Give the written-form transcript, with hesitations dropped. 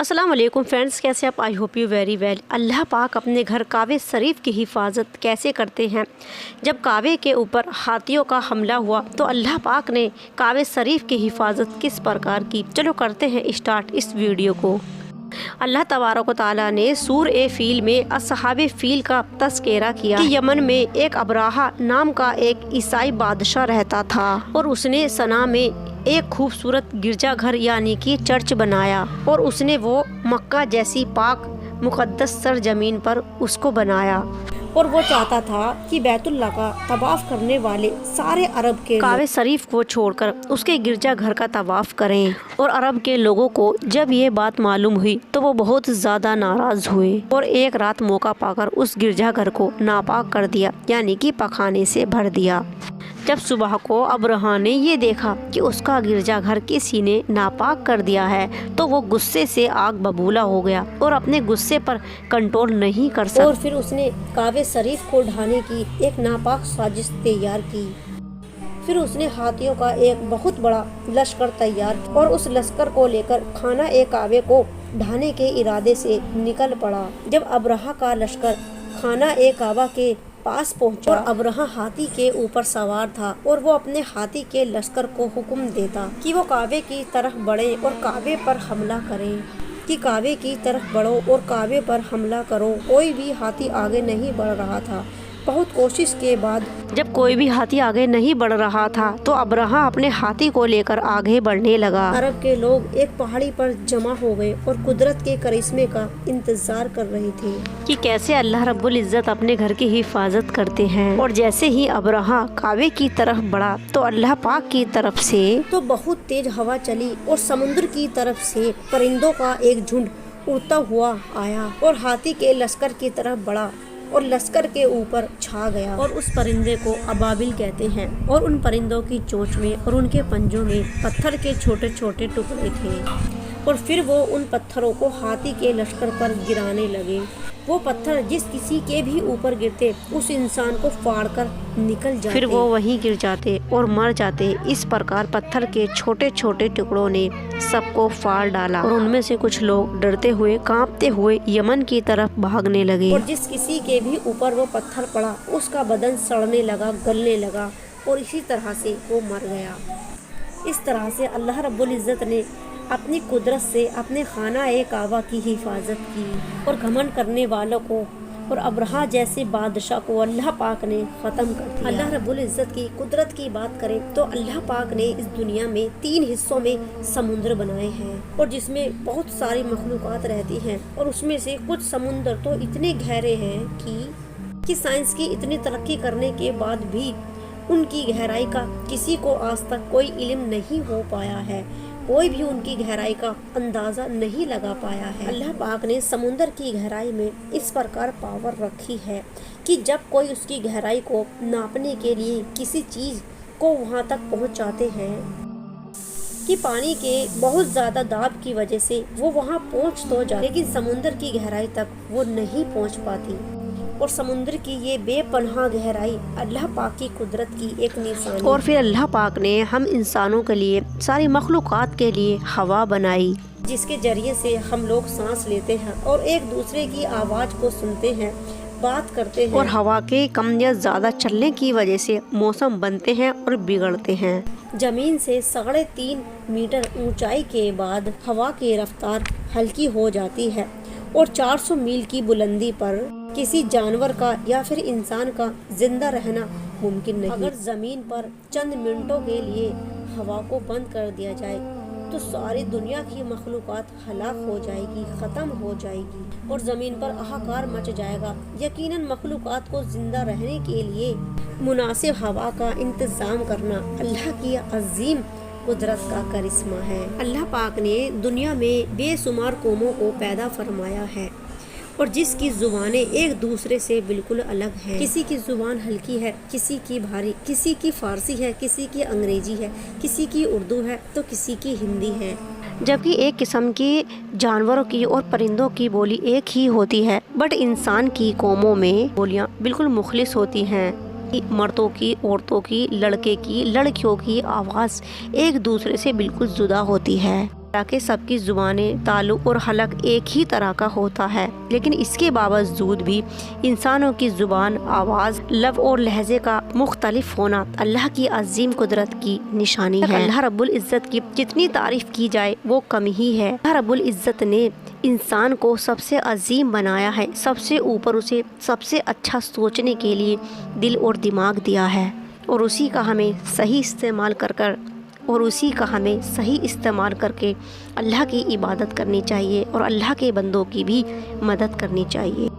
अस्सलाम वालेकुम फ्रेंड्स, कैसे आप? I hope you very well. अल्लाह पाक अपने घर काबे शरीफ की हिफाजत कैसे करते हैं। जब काबे के ऊपर हाथियों का हमला हुआ तो अल्लाह पाक ने काबे शरीफ की हिफाजत किस प्रकार की, चलो करते हैं स्टार्ट इस वीडियो को। अल्लाह तबारक व तआला ने सूरह फील में असहाबे फील का तस्करा किया कि यमन में एक अबराहा नाम का एक ईसाई बादशाह रहता था और उसने सना में एक खूबसूरत गिरजाघर यानी कि चर्च बनाया और उसने वो मक्का जैसी पाक मुकद्दस सरजमीन पर उसको बनाया और वो चाहता था कि बैतुल्लाह का तवाफ करने वाले सारे अरब के काबे शरीफ को छोड़कर उसके गिरजाघर का तवाफ करें। और अरब के लोगों को जब ये बात मालूम हुई तो वो बहुत ज़्यादा नाराज़ हुए और एक रात मौका पाकर उस गिरजाघर को नापाक कर दिया यानी कि पखाने से भर दिया। जब सुबह को अबरहा ने ये देखा कि उसका गिरजाघर किसी ने नापाक कर दिया है तो वो गुस्से से आग बबूला हो गया और अपने गुस्से पर कंट्रोल नहीं कर सका और फिर उसने काबे शरीफ को ढाने की एक नापाक साजिश तैयार की। फिर उसने हाथियों का एक बहुत बड़ा लश्कर तैयार किया और उस लश्कर को लेकर खाना ए काबे को ढाने के इरादे से निकल पड़ा। जब अबरहा का लश्कर खाना ए काबा के पास पहुंचा और अबरहा हाथी के ऊपर सवार था और वो अपने हाथी के लश्कर को हुक्म देता कि वो काबे की तरफ बढ़े और काबे पर हमला करें, कि काबे की तरफ बढ़ो और काबे पर हमला करो। कोई भी हाथी आगे नहीं बढ़ रहा था। बहुत कोशिश के बाद जब कोई भी हाथी आगे नहीं बढ़ रहा था तो अबरहा अपने हाथी को लेकर आगे बढ़ने लगा। अरब के लोग एक पहाड़ी पर जमा हो गए और कुदरत के करिश्मे का इंतजार कर रहे थे कि कैसे अल्लाह रब्बुल इज्जत अपने घर की हिफाजत करते हैं। और जैसे ही अबरहा काबे की तरफ बढ़ा तो अल्लाह पाक की तरफ से तो बहुत तेज हवा चली और समुद्र की तरफ से परिंदों का एक झुंड उड़ता हुआ आया और हाथी के लश्कर की तरफ बढ़ा और लश्कर के ऊपर छा गया। और उस परिंदे को अबाबिल कहते हैं और उन परिंदों की चोंच में और उनके पंजों में पत्थर के छोटे छोटे टुकड़े थे और फिर वो उन पत्थरों को हाथी के लश्कर पर गिराने लगे। वो पत्थर जिस किसी के भी ऊपर गिरते उस इंसान को फाड़ कर निकल जाते, फिर वो वहीं गिर जाते और मर जाते। इस प्रकार पत्थर के छोटे छोटे टुकड़ों ने सबको फाड़ डाला और उनमें से कुछ लोग डरते हुए कांपते हुए यमन की तरफ भागने लगे। और जिस किसी के भी ऊपर वो पत्थर पड़ा उसका बदन सड़ने लगा, गलने लगा और इसी तरह से वो मर गया। इस तरह से अल्लाह रब्बुल इज्जत ने अपनी कुदरत से अपने खाना ए काबा की हिफाजत की और घमंड करने वालों को और अबरहा जैसे बादशाह को अल्लाह पाक ने ख़त्म कर दिया। अल्लाह रब्बुल इज़्ज़त की कुदरत की बात करें तो अल्लाह पाक ने इस दुनिया में 3 हिस्सों में समुद्र बनाए हैं और जिसमें बहुत सारी मखलूक़ात रहती हैं और उसमें से कुछ समुद्र तो इतने गहरे हैं कि साइंस की इतनी तरक्की करने के बाद भी उनकी गहराई का किसी को आज तक कोई इल्म नहीं हो पाया है। कोई भी उनकी गहराई का अंदाज़ा नहीं लगा पाया है। अल्लाह पाक ने समुंदर की गहराई में इस प्रकार पावर रखी है कि जब कोई उसकी गहराई को नापने के लिए किसी चीज़ को वहाँ तक पहुँचाते हैं कि पानी के बहुत ज़्यादा दाब की वजह से वो वहाँ पहुँच तो जाए लेकिन समुंदर की गहराई तक वो नहीं पहुँच पाती। और समुद्र की ये बेपनाह गहराई अल्लाह पाक की कुदरत की एक निशानी। और फिर अल्लाह पाक ने हम इंसानों के लिए, सारी मखलूक़ात के लिए हवा बनाई जिसके जरिए से हम लोग सांस लेते हैं और एक दूसरे की आवाज़ को सुनते हैं, बात करते हैं। और हवा के कम या ज़्यादा चलने की वजह से मौसम बनते हैं और बिगड़ते हैं। ज़मीन से 3.5 मीटर ऊंचाई के बाद हवा की रफ्तार हल्की हो जाती है और 400 मील की बुलंदी पर किसी जानवर का या फिर इंसान का जिंदा रहना मुमकिन नहीं। अगर ज़मीन पर चंद मिनटों के लिए हवा को बंद कर दिया जाए तो सारी दुनिया की मखलूक़ात हलाक हो जाएगी, ख़त्म हो जाएगी और ज़मीन पर हाहाकार मच जाएगा। यकीनन मखलूक़ात को ज़िंदा रहने के लिए मुनासिब हवा का इंतज़ाम करना अल्लाह की अज़ीम कुदरत का करिश्मा है। अल्लाह पाक ने दुनिया में बेशुमार कौमों को पैदा फरमाया है और जिसकी ज़ुबानें एक दूसरे से बिल्कुल अलग हैं। किसी की ज़ुबान हल्की है, किसी की भारी, किसी की फ़ारसी है, किसी की अंग्रेज़ी है, किसी की उर्दू है तो किसी की हिंदी है। जबकि एक किस्म की जानवरों की और परिंदों की बोली एक ही होती है, बट इंसान की कौमों में बोलियां बिल्कुल मुखलिस होती हैं। मर्दों की, औरतों की, लड़के की, लड़कियों की आवाज़ एक दूसरे से बिल्कुल जुदा होती है। تاکہ سب کی زبانیں، تعلق اور حلق ایک ہی طرح کا ہوتا ہے، لیکن اس کے باوجود بھی انسانوں کی زبان، آواز، لب اور لہجے کا مختلف ہونا اللہ کی عظیم قدرت کی نشانی ہے۔ اللہ رب العزت کی جتنی تعریف کی جائے وہ کم ہی ہے۔ اللہ رب العزت نے انسان کو سب سے عظیم بنایا ہے، سب سے اوپر اسے سب سے اچھا سوچنے کے لیے دل اور دماغ دیا ہے، اور اسی کا ہمیں صحیح استعمال کر کے اللہ کی عبادت کرنی چاہیے اور اللہ کے بندوں کی بھی مدد کرنی چاہیے۔